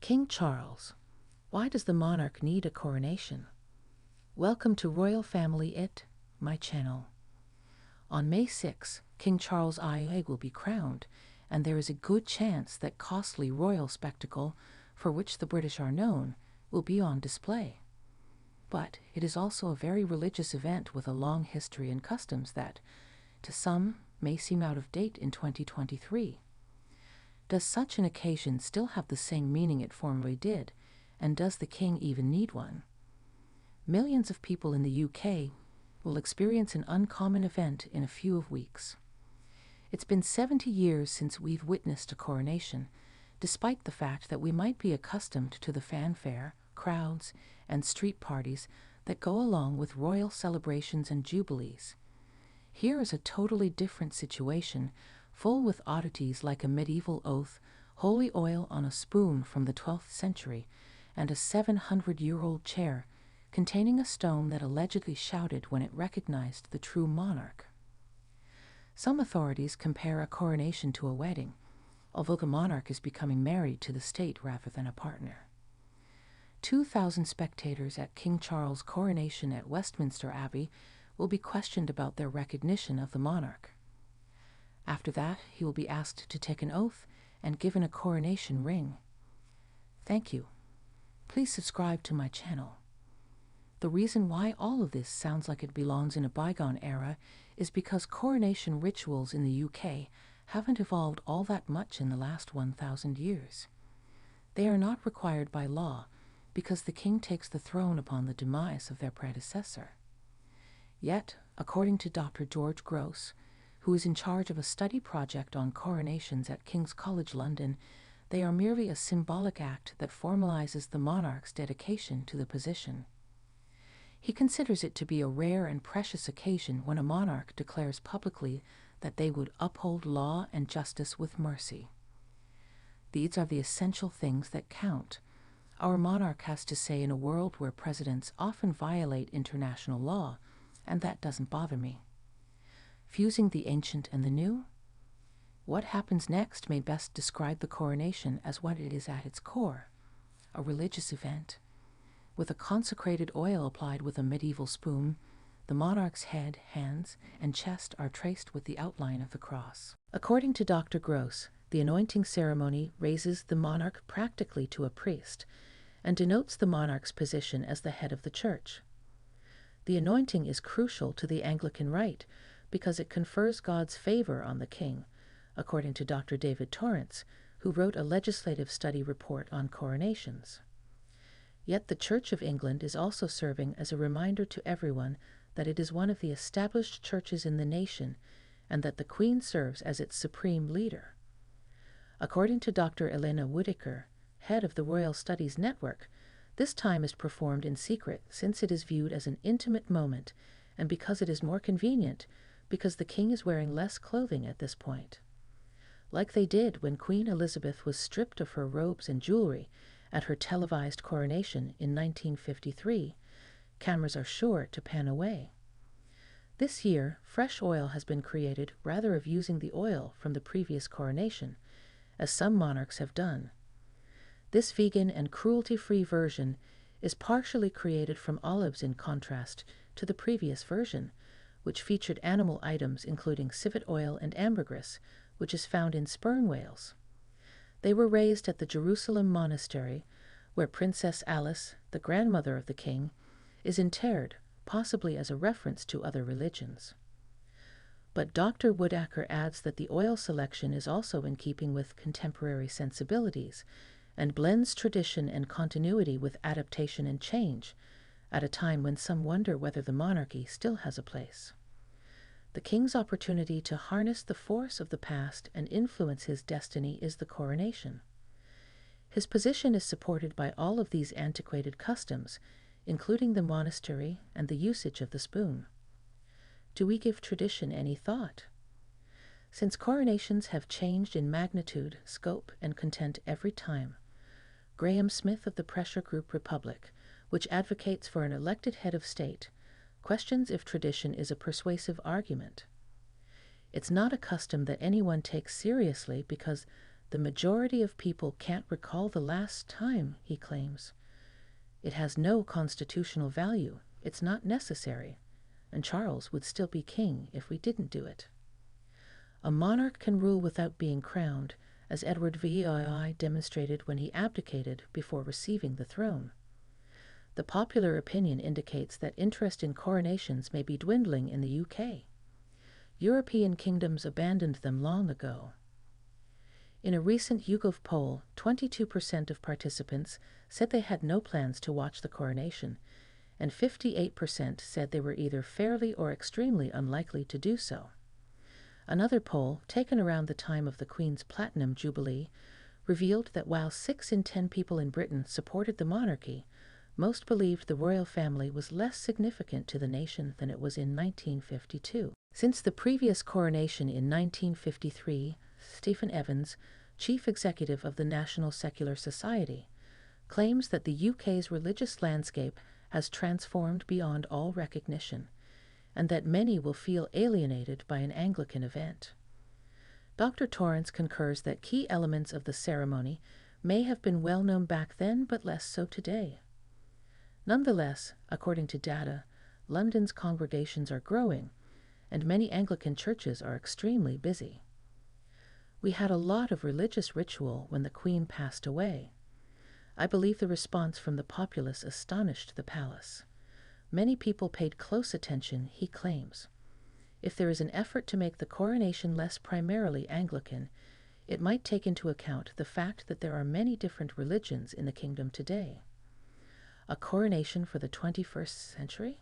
King Charles. Why does the monarch need a coronation? Welcome to Royal Family It, my channel. On May 6, King Charles II will be crowned, and there is a good chance that costly royal spectacle, for which the British are known, will be on display. But it is also a very religious event with a long history and customs that, to some, may seem out of date in 2023. Does such an occasion still have the same meaning it formerly did, and does the king even need one? Millions of people in the UK will experience an uncommon event in a few weeks. It's been 70 years since we've witnessed a coronation, despite the fact that we might be accustomed to the fanfare, crowds, and street parties that go along with royal celebrations and jubilees. Here is a totally different situation, full with oddities like a medieval oath, holy oil on a spoon from the 12th century, and a 700-year-old chair containing a stone that allegedly shouted when it recognized the true monarch. Some authorities compare a coronation to a wedding, although the monarch is becoming married to the state rather than a partner. 2,000 spectators at King Charles' coronation at Westminster Abbey will be questioned about their recognition of the monarch. After that, he will be asked to take an oath and given a coronation ring. Thank you. Please subscribe to my channel. The reason why all of this sounds like it belongs in a bygone era is because coronation rituals in the UK haven't evolved all that much in the last 1,000 years. They are not required by law because the king takes the throne upon the demise of their predecessor. Yet, according to Dr. George Gross, who is in charge of a study project on coronations at King's College London, they are merely a symbolic act that formalizes the monarch's dedication to the position. He considers it to be a rare and precious occasion when a monarch declares publicly that they would uphold law and justice with mercy. These are the essential things that count. Our monarch has to say in a world where presidents often violate international law, and that doesn't bother me. Fusing the ancient and the new? What happens next may best describe the coronation as what it is at its core, a religious event. With a consecrated oil applied with a medieval spoon, the monarch's head, hands, and chest are traced with the outline of the cross. According to Dr. Gross, the anointing ceremony raises the monarch practically to a priest and denotes the monarch's position as the head of the church. The anointing is crucial to the Anglican rite because it confers God's favor on the king, according to Dr. David Torrance, who wrote a legislative study report on coronations. Yet the Church of England is also serving as a reminder to everyone that it is one of the established churches in the nation and that the Queen serves as its supreme leader. According to Dr. Elena Whittaker, head of the Royal Studies Network, this time is performed in secret since it is viewed as an intimate moment and because it is more convenient because the king is wearing less clothing at this point. Like they did when Queen Elizabeth was stripped of her robes and jewelry at her televised coronation in 1953, cameras are sure to pan away. This year, fresh oil has been created rather of using the oil from the previous coronation, as some monarchs have done. This vegan and cruelty-free version is partially created from olives in contrast to the previous version, which featured animal items including civet oil and ambergris, which is found in sperm whales. They were raised at the Jerusalem monastery, where Princess Alice, the grandmother of the king, is interred, possibly as a reference to other religions. But Dr. Whittaker adds that the oil selection is also in keeping with contemporary sensibilities and blends tradition and continuity with adaptation and change, at a time when some wonder whether the monarchy still has a place. The king's opportunity to harness the force of the past and influence his destiny is the coronation. His position is supported by all of these antiquated customs, including the monastery and the usage of the spoon. Do we give tradition any thought? Since coronations have changed in magnitude, scope, and content every time, Graham Smith of the pressure group Republic, which advocates for an elected head of state, questions if tradition is a persuasive argument. It's not a custom that anyone takes seriously because The majority of people can't recall the last time, he claims. It has no constitutional value. It's not necessary. And Charles would still be king if we didn't do it. A monarch can rule without being crowned, as Edward VII demonstrated when he abdicated before receiving the throne. The popular opinion indicates that interest in coronations may be dwindling in the UK. European kingdoms abandoned them long ago. In a recent YouGov poll, 22% of participants said they had no plans to watch the coronation, and 58% said they were either fairly or extremely unlikely to do so. Another poll, taken around the time of the Queen's Platinum Jubilee, revealed that while 6 in 10 people in Britain supported the monarchy, most believed the royal family was less significant to the nation than it was in 1952. Since the previous coronation in 1953, Stephen Evans, chief executive of the National Secular Society, claims that the UK's religious landscape has transformed beyond all recognition, and that many will feel alienated by an Anglican event. Dr. Torrance concurs that key elements of the ceremony may have been well known back then, but less so today. Nonetheless, according to data, London's congregations are growing, and many Anglican churches are extremely busy. We had a lot of religious ritual when the Queen passed away. I believe the response from the populace astonished the palace. Many people paid close attention, he claims. If there is an effort to make the coronation less primarily Anglican, it might take into account the fact that there are many different religions in the kingdom today. A coronation for the 21st century?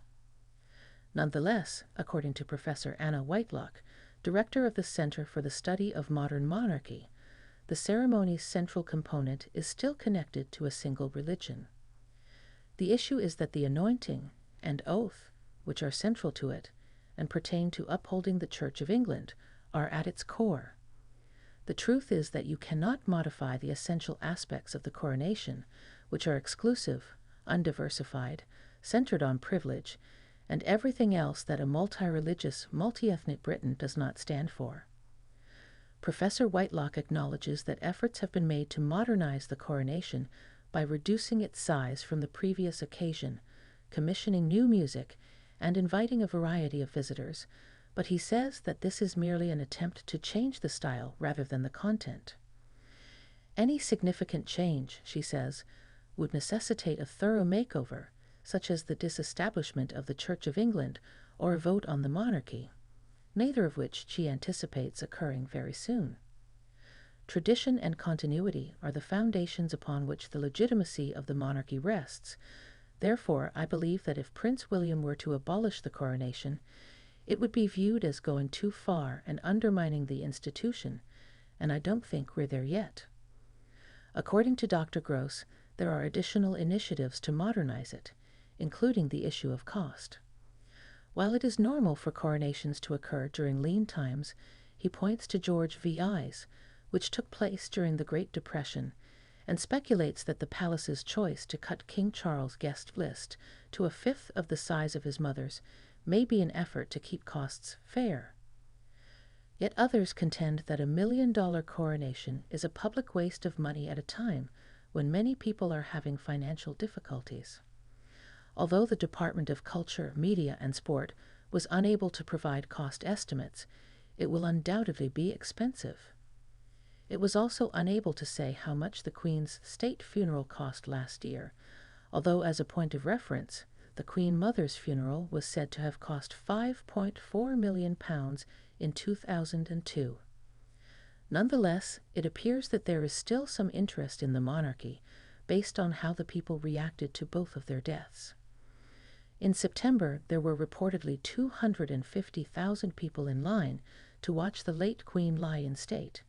Nonetheless, according to Professor Anna Whitelock, director of the Center for the Study of Modern Monarchy, the ceremony's central component is still connected to a single religion. The issue is that the anointing and oath, which are central to it and pertain to upholding the Church of England, are at its core. The truth is that you cannot modify the essential aspects of the coronation, which are exclusive, undiversified, centered on privilege, and everything else that a multi-religious, multi-ethnic Britain does not stand for. Professor Whitelock acknowledges that efforts have been made to modernize the coronation by reducing its size from the previous occasion, commissioning new music, and inviting a variety of visitors, but he says that this is merely an attempt to change the style rather than the content. Any significant change, she says, would necessitate a thorough makeover, such as the disestablishment of the Church of England or a vote on the monarchy, neither of which she anticipates occurring very soon. Tradition and continuity are the foundations upon which the legitimacy of the monarchy rests. Therefore, I believe that if Prince William were to abolish the coronation, it would be viewed as going too far and undermining the institution, and I don't think we're there yet. According to Dr. Gross, there are additional initiatives to modernize it, including the issue of cost. While it is normal for coronations to occur during lean times, he points to George VI's, which took place during the Great Depression, and speculates that the palace's choice to cut King Charles' guest list to a fifth of the size of his mother's may be an effort to keep costs fair. Yet others contend that $1 million coronation is a public waste of money at a time when many people are having financial difficulties. Although the Department of Culture, Media and Sport was unable to provide cost estimates, it will undoubtedly be expensive. It was also unable to say how much the Queen's state funeral cost last year, although as a point of reference, the Queen Mother's funeral was said to have cost £5.4 million in 2002. Nonetheless, it appears that there is still some interest in the monarchy, based on how the people reacted to both of their deaths. In September, there were reportedly 250,000 people in line to watch the late Queen lie in state,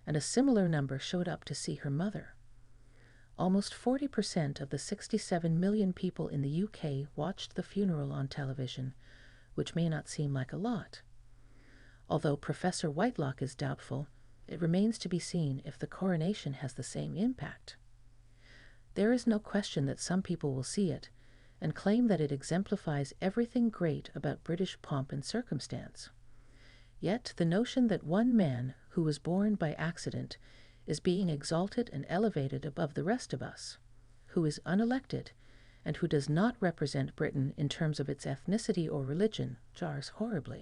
and a similar number showed up to see her mother. Almost 40% of the 67 million people in the UK watched the funeral on television, which may not seem like a lot. Although Professor Whitelock is doubtful, it remains to be seen if the coronation has the same impact. There is no question that some people will see it and claim that it exemplifies everything great about British pomp and circumstance. Yet the notion that one man, who was born by accident, is being exalted and elevated above the rest of us, who is unelected, and who does not represent Britain in terms of its ethnicity or religion, jars horribly.